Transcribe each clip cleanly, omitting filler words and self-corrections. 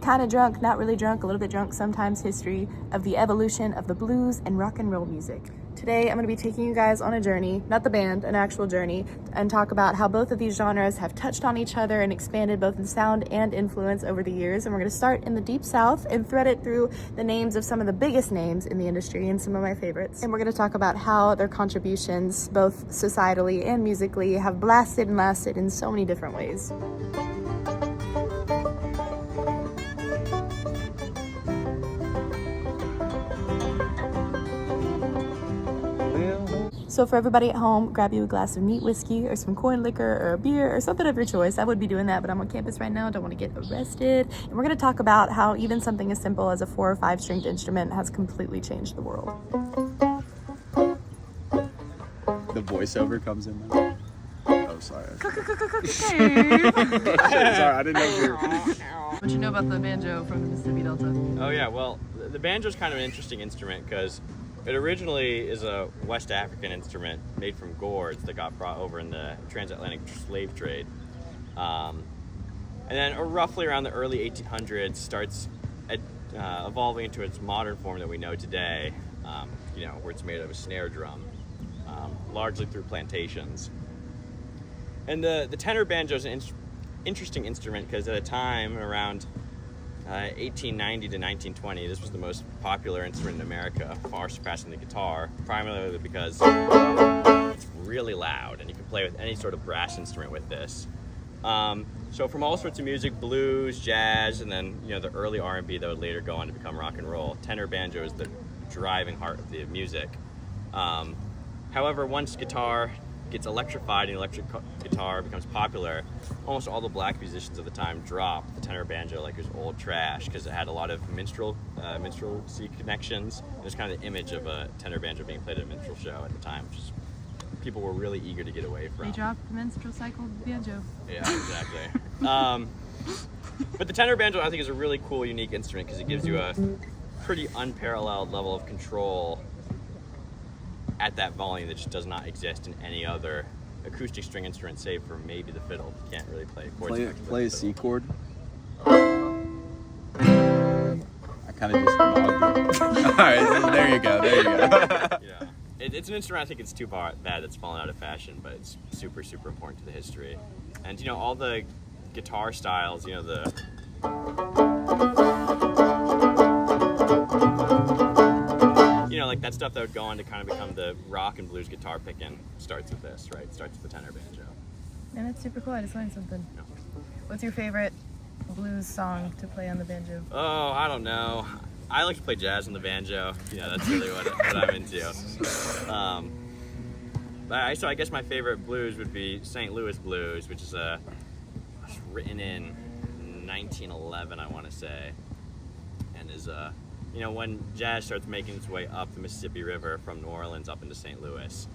kind of drunk, not really drunk, a little bit drunk sometimes history of the evolution of the blues and rock and roll music. Today, I'm going to be taking you guys on a journey, not the band, an actual journey, and talk about how both of these genres have touched on each other and expanded both in sound and influence over the years. And we're going to start in the Deep South and thread it through the names of some of the biggest names in the industry and some of my favorites. And we're going to talk about how their contributions, both societally and musically, have blasted and lasted in so many different ways. So for everybody at home, grab you a glass of neat whiskey or some corn liquor or a beer or something of your choice. I would be doing that, but I'm on campus right now. Don't want to get arrested. And we're going to talk about how even something as simple as a 4 or 5 stringed instrument has completely changed the world. The voiceover comes in now. Oh, sorry. Sorry, I didn't know you were... What you know about the banjo from the Mississippi Delta? Oh yeah, well, the banjo is kind of an interesting instrument because it originally is a West African instrument made from gourds that got brought over in the transatlantic slave trade. And then roughly around the early 1800s starts evolving into its modern form that we know today, where it's made of a snare drum, largely through plantations. And the tenor banjo is an interesting instrument because at a time around 1890 to 1920, this was the most popular instrument in America, far surpassing the guitar, primarily because it's really loud and you can play with any sort of brass instrument with this. So from all sorts of music, blues, jazz, and then the early R&B that would later go on to become rock and roll, tenor banjo is the driving heart of the music. However, once guitar gets electrified and electric guitar becomes popular, almost all the black musicians of the time dropped the tenor banjo like it was old trash because it had a lot of minstrelsy connections. It was kind of the image of a tenor banjo being played at a minstrel show at the time, which people were really eager to get away from. They dropped the minstrel cycle banjo. Yeah, exactly. But the tenor banjo, I think, is a really cool, unique instrument because it gives you a pretty unparalleled level of control at that volume that just does not exist in any other acoustic string instrument, save for maybe the fiddle. You can't really play chords. Play a C chord. I kind of just nodded. Alright, there you go. It's an instrument I think it's too bad that's fallen out of fashion, but it's super, super important to the history. And all the guitar styles, like that stuff that would go on to kind of become the rock and blues guitar picking starts with this, right? Starts with the tenor banjo. Man, that's super cool. I just learned something. No. What's your favorite blues song to play on the banjo? Oh, I don't know. I like to play jazz on the banjo. That's really what I'm into. So I guess my favorite blues would be St. Louis Blues, which is written in 1911, I want to say, and is when jazz starts making its way up the Mississippi River from New Orleans up into St. Louis,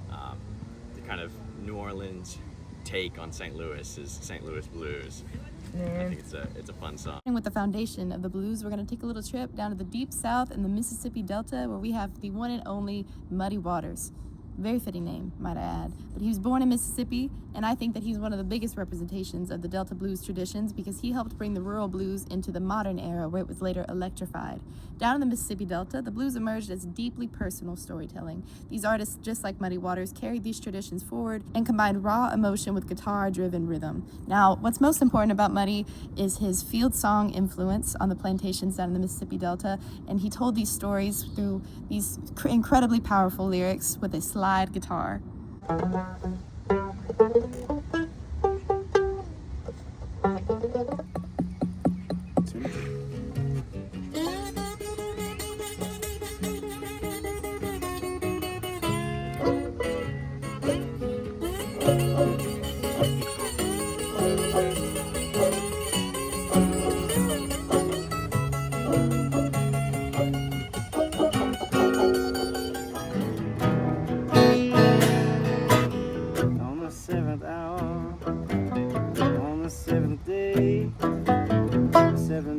the kind of New Orleans take on St. Louis is St. Louis Blues. I think it's a fun song. With the foundation of the blues, we're going to take a little trip down to the Deep South and the Mississippi Delta, where we have the one and only Muddy Waters. Very fitting name, might I add. But he was born in Mississippi, and I think that he's one of the biggest representations of the Delta blues traditions because he helped bring the rural blues into the modern era where it was later electrified. Down in the Mississippi Delta, the blues emerged as deeply personal storytelling. These artists, just like Muddy Waters, carried these traditions forward and combined raw emotion with guitar-driven rhythm. Now, what's most important about Muddy is his field song influence on the plantations down in the Mississippi Delta, and he told these stories through these incredibly powerful lyrics with a slide guitar.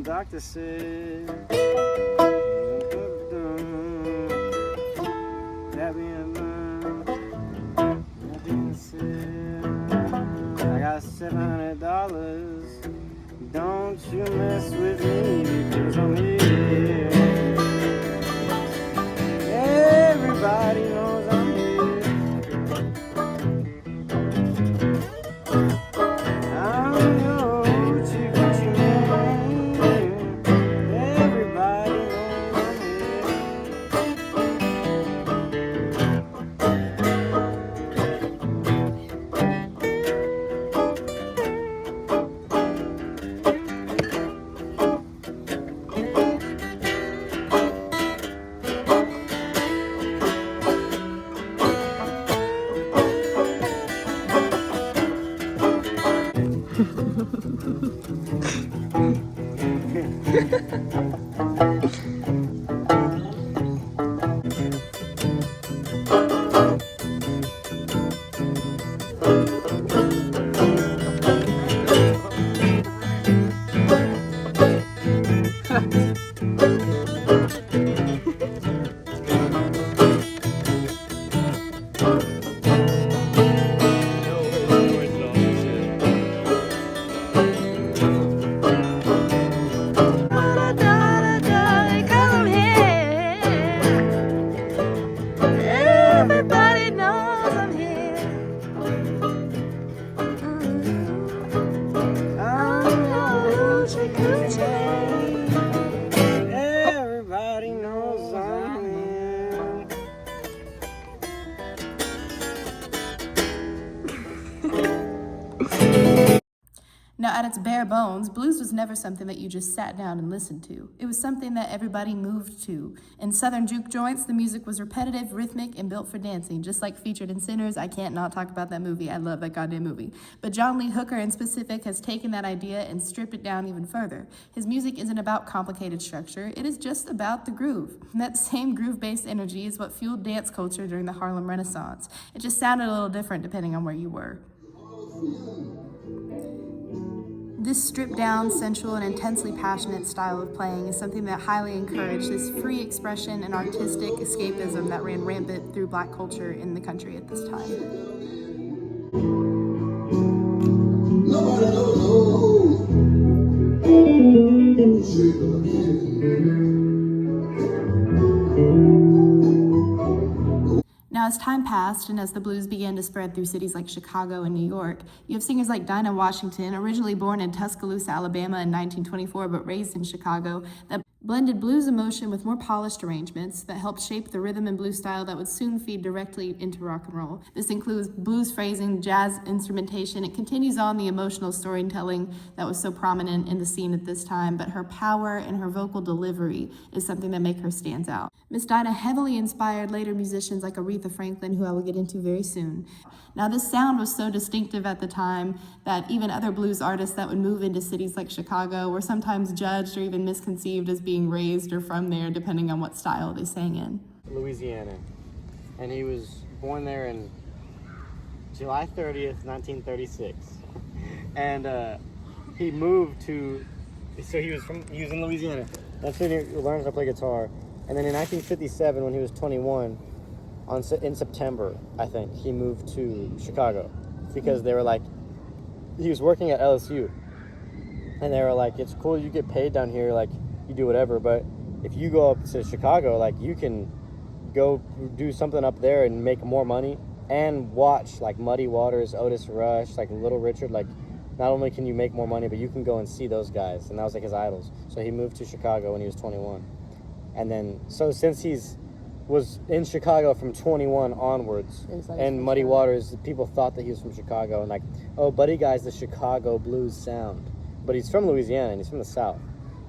Doctor said, that being mine, that being said, I got $700. Don't you mess with me. Everybody knows I'm here. Hoochie coochie. Everybody knows I'm here. Now, at its bare bones, blues was never something that you just sat down and listened to. It was something that everybody moved to. In Southern juke joints, the music was repetitive, rhythmic, and built for dancing. Just like featured in Sinners, I can't not talk about that movie. I love that goddamn movie. But John Lee Hooker in specific has taken that idea and stripped it down even further. His music isn't about complicated structure. It is just about the groove. And that same groove-based energy is what fueled dance culture during the Harlem Renaissance. It just sounded a little different depending on where you were. This stripped-down, sensual, and intensely passionate style of playing is something that highly encouraged this free expression and artistic escapism that ran rampant through Black culture in the country at this time. Now, as time passed and as the blues began to spread through cities like Chicago and New York, you have singers like Dinah Washington, originally born in Tuscaloosa, Alabama in 1924, but raised in Chicago, that blended blues emotion with more polished arrangements that helped shape the rhythm and blues style that would soon feed directly into rock and roll. This includes blues phrasing, jazz instrumentation. It continues on the emotional storytelling that was so prominent in the scene at this time, but her power and her vocal delivery is something that make her stand out. Miss Dinah heavily inspired later musicians like Aretha Franklin, who I will get into very soon. Now, this sound was so distinctive at the time that even other blues artists that would move into cities like Chicago were sometimes judged or even misconceived as being raised or from there, depending on what style they sang in. Louisiana. And he was born there in July 30th, 1936. And he moved to, so he was in Louisiana. That's when he learned how to play guitar. And then in 1957, when he was 21, in September, I think, he moved to Chicago because they were like, he was working at LSU, and they were like, it's cool, you get paid down here, like, you do whatever, but if you go up to Chicago, like, you can go do something up there and make more money and watch, like, Muddy Waters, Otis Rush, like, Little Richard, like, not only can you make more money, but you can go and see those guys, and that was, like, his idols. So he moved to Chicago when he was 21. And then, so since was in Chicago from 21 onwards, and Muddy Waters, people thought that he was from Chicago, and like, oh, Buddy Guy's the Chicago blues sound. But he's from Louisiana, and he's from the South,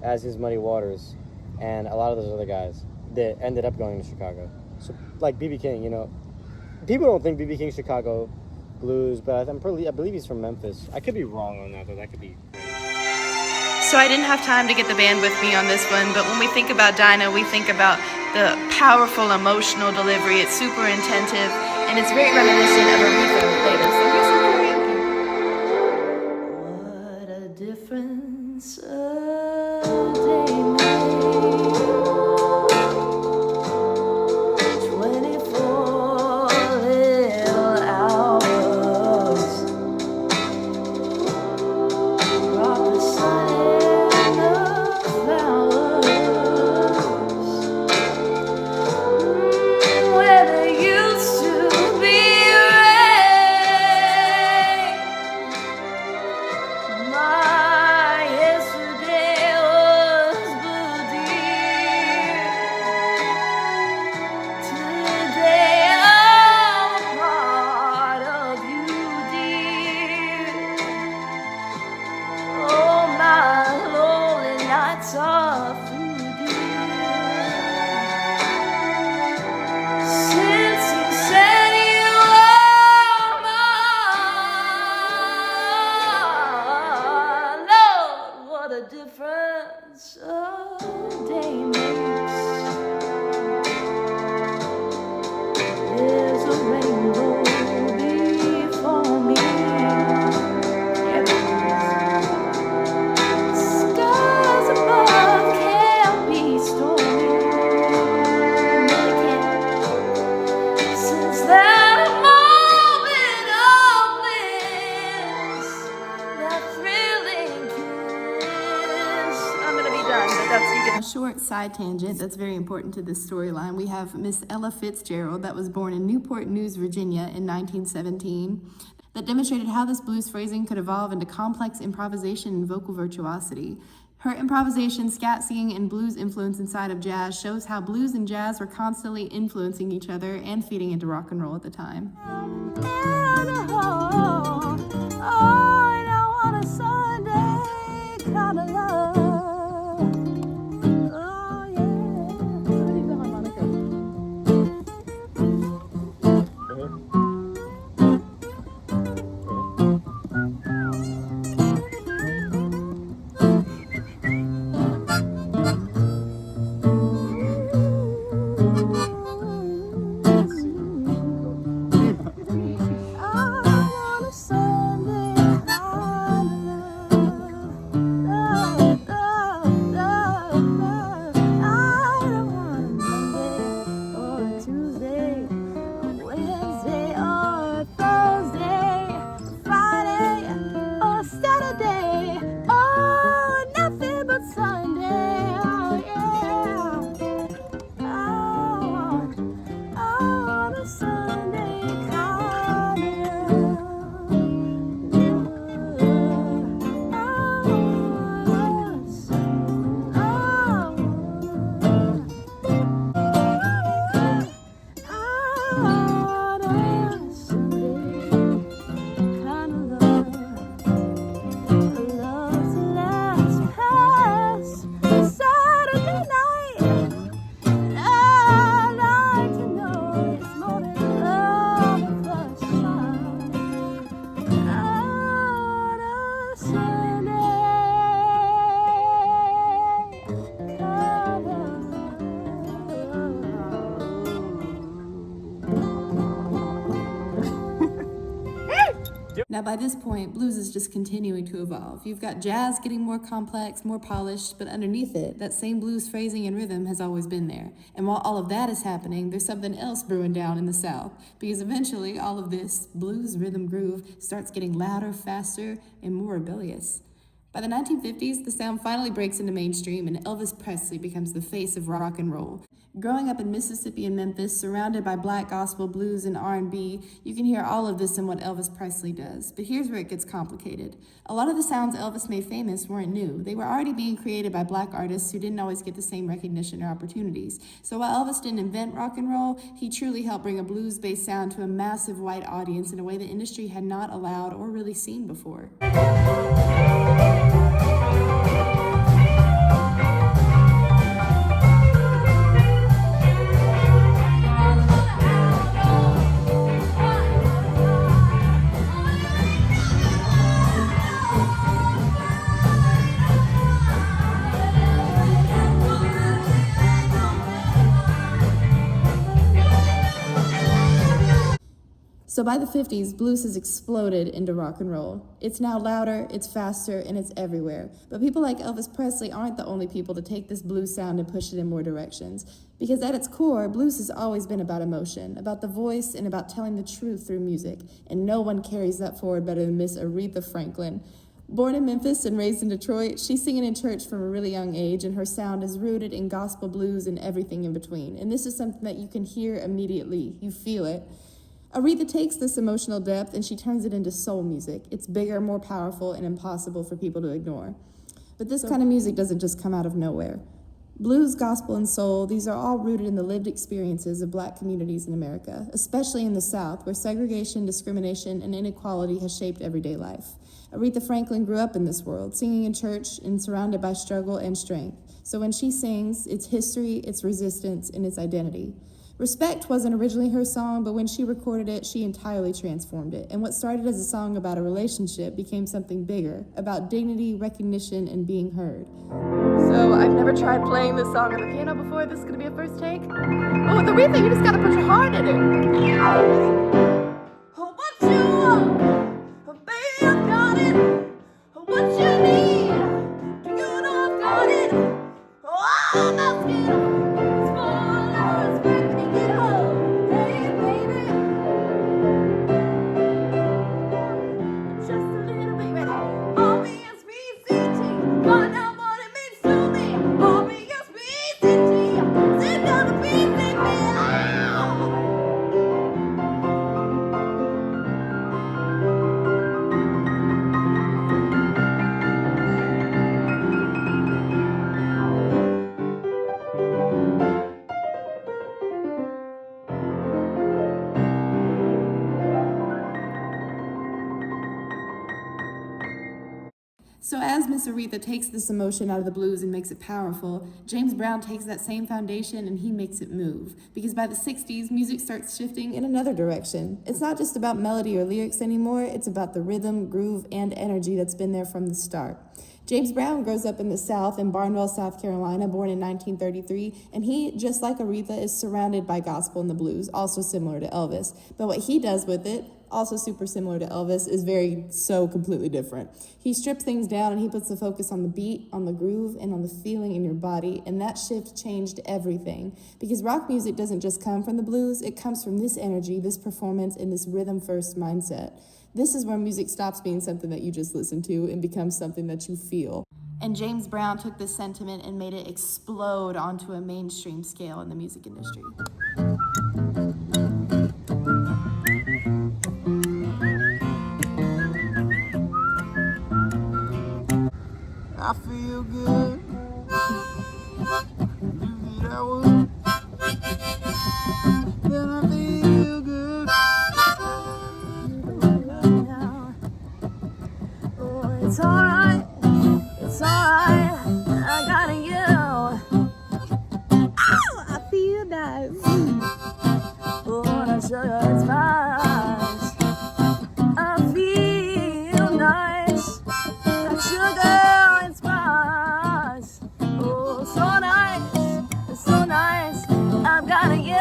as is Muddy Waters, and a lot of those other guys that ended up going to Chicago. So, like B.B. King, you know, people don't think B.B. King's Chicago blues, but I believe he's from Memphis. I could be wrong on that, though. That could be great. So I didn't have time to get the band with me on this one, but when we think about Dinah, we think about the powerful emotional delivery. It's super intensive, and it's very reminiscent of Aretha later. So here's some karaoke. What a difference a day made. 24 little hours brought the sun and the flowers where there used to be rain. My yesterday was blue, dear. Today I'm a part of you, dear. Oh, my lonely nights are through, dear. Since you said you are mine, Lord, what a difference Someday makes there's a rainbow before me. Yeah, stars above can't be stormy. No, they can't. Since that moment of bliss, that thrilling kiss. I'm gonna be done, but that's you get a short side tangent that's very important to this storyline. We have Miss Ella Fitzgerald that was born in Newport News, Virginia in 1917 that demonstrated how this blues phrasing could evolve into complex improvisation and vocal virtuosity. Her improvisation, scat singing, and blues influence inside of jazz shows how blues and jazz were constantly influencing each other and feeding into rock and roll at the time. Now, by this point, blues is just continuing to evolve. You've got jazz getting more complex, more polished, but underneath it, that same blues phrasing and rhythm has always been there. And while all of that is happening, there's something else brewing down in the South, because eventually all of this blues rhythm groove starts getting louder, faster, and more rebellious. By the 1950s, the sound finally breaks into mainstream and Elvis Presley becomes the face of rock and roll. Growing up in Mississippi and Memphis, surrounded by black gospel, blues, and R&B, you can hear all of this in what Elvis Presley does. But here's where it gets complicated. A lot of the sounds Elvis made famous weren't new. They were already being created by black artists who didn't always get the same recognition or opportunities. So while Elvis didn't invent rock and roll, he truly helped bring a blues-based sound to a massive white audience in a way the industry had not allowed or really seen before. So by the 50s, blues has exploded into rock and roll. It's now louder, it's faster, and it's everywhere. But people like Elvis Presley aren't the only people to take this blues sound and push it in more directions. Because at its core, blues has always been about emotion, about the voice, and about telling the truth through music. And no one carries that forward better than Miss Aretha Franklin. Born in Memphis and raised in Detroit, she's singing in church from a really young age, and her sound is rooted in gospel, blues, and everything in between. And this is something that you can hear immediately. You feel it. Aretha takes this emotional depth and she turns it into soul music. It's bigger, more powerful, and impossible for people to ignore. But this kind of music doesn't just come out of nowhere. Blues, gospel, and soul, these are all rooted in the lived experiences of black communities in America, especially in the South, where segregation, discrimination, and inequality has shaped everyday life. Aretha Franklin grew up in this world, singing in church and surrounded by struggle and strength. So when she sings, it's history, it's resistance, and it's identity. Respect wasn't originally her song, but when she recorded it, she entirely transformed it. And what started as a song about a relationship became something bigger, about dignity, recognition, and being heard. So I've never tried playing this song on the piano before. This is gonna be a first take. Oh, with Aretha, you just gotta put your heart in it. Oh, what you want? Oh, baby, I've got it. Oh, what you need? Do you know I've got it? Oh, I'm asking. It's for bring it home. Hey, baby. Just a little bit ready. R-E-S-P-C-T. Find out what it means to me. R-E-S-P-C-T. Sit down and be with me. So as Miss Aretha takes this emotion out of the blues and makes it powerful, James Brown takes that same foundation and he makes it move. Because by the 60s, music starts shifting in another direction. It's not just about melody or lyrics anymore, it's about the rhythm, groove, and energy that's been there from the start. James Brown grows up in the South in Barnwell, South Carolina, born in 1933, and he, just like Aretha, is surrounded by gospel and the blues, also similar to Elvis. But what he does with it, also super similar to Elvis, is so completely different. He strips things down and he puts the focus on the beat, on the groove, and on the feeling in your body, and that shift changed everything. Because rock music doesn't just come from the blues, it comes from this energy, this performance, and this rhythm-first mindset. This is where music stops being something that you just listen to and becomes something that you feel. And James Brown took this sentiment and made it explode onto a mainstream scale in the music industry. I feel good. You get out. Then I feel good. Oh, it's alright. It's alright. I got you. Ow, I feel nice. Oh, I sugar, it's nice. I feel nice. That sugar, it's nice. Oh, so nice. So nice. I've got you.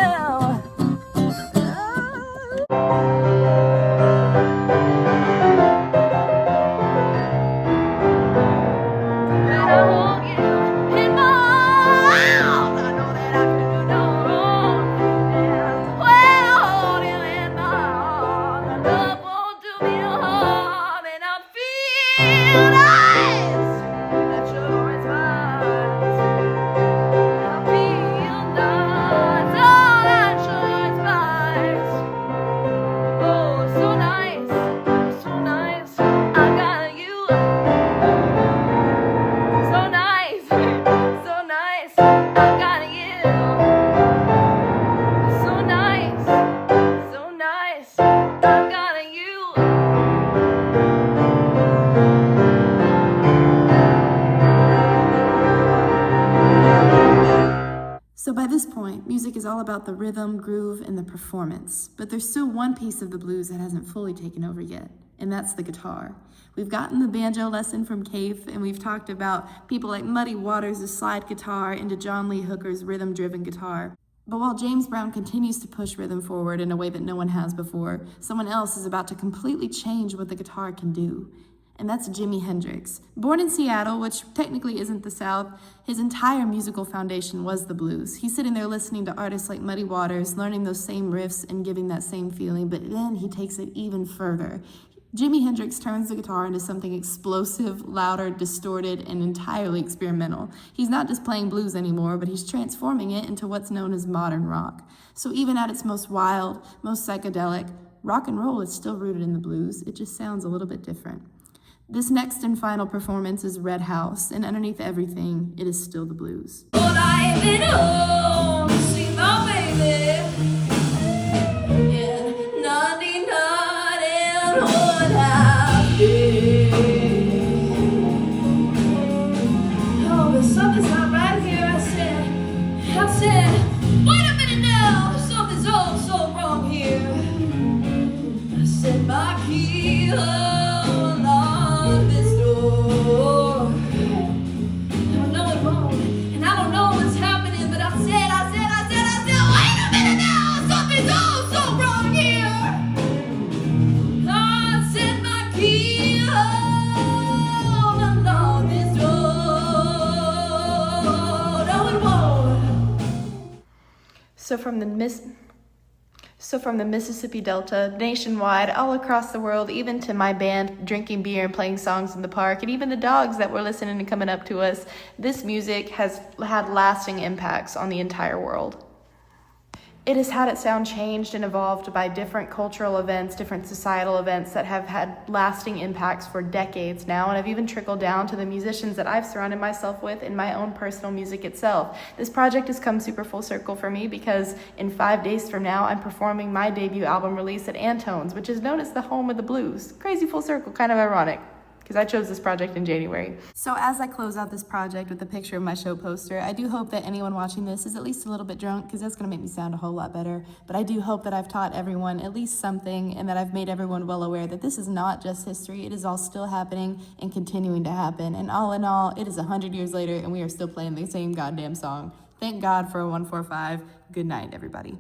So by this point, music is all about the rhythm, groove, and the performance. But there's still one piece of the blues that hasn't fully taken over yet, and that's the guitar. We've gotten the banjo lesson from Kaif, and we've talked about people like Muddy Waters' slide guitar into John Lee Hooker's rhythm-driven guitar. But while James Brown continues to push rhythm forward in a way that no one has before, someone else is about to completely change what the guitar can do. And that's Jimi Hendrix. Born in Seattle, which technically isn't the South, his entire musical foundation was the blues. He's sitting there listening to artists like Muddy Waters, learning those same riffs and giving that same feeling, but then he takes it even further. Jimi Hendrix turns the guitar into something explosive, louder, distorted, and entirely experimental. He's not just playing blues anymore, but he's transforming it into what's known as modern rock. So even at its most wild, most psychedelic, rock and roll is still rooted in the blues. It just sounds a little bit different. This next and final performance is Red House, and underneath everything, it is still the blues. Well, I've been home to see my baby in 99 and what I did. Oh, but something's not right here. I said, wait a minute now. keyhole on this door. I know it won't, and I don't know what's happening, but I said, wait a minute now, something's so wrong here. I set my keyhole on this door. No, it won't. So from the Mississippi Delta, nationwide, all across the world, even to my band drinking beer and playing songs in the park, and even the dogs that were listening and coming up to us, this music has had lasting impacts on the entire world. It has had its sound changed and evolved by different cultural events, different societal events that have had lasting impacts for decades now, and have even trickled down to the musicians that I've surrounded myself with in my own personal music itself. This project has come super full circle for me because in 5 days from now, I'm performing my debut album release at Antone's, which is known as the home of the blues. Crazy full circle, kind of ironic, because I chose this project in January. So as I close out this project with a picture of my show poster, I do hope that anyone watching this is at least a little bit drunk, because that's going to make me sound a whole lot better. But I do hope that I've taught everyone at least something, and that I've made everyone well aware that this is not just history. It is all still happening and continuing to happen. And all in all, it is 100 years later, and we are still playing the same goddamn song. Thank God for a 145. Good night, everybody.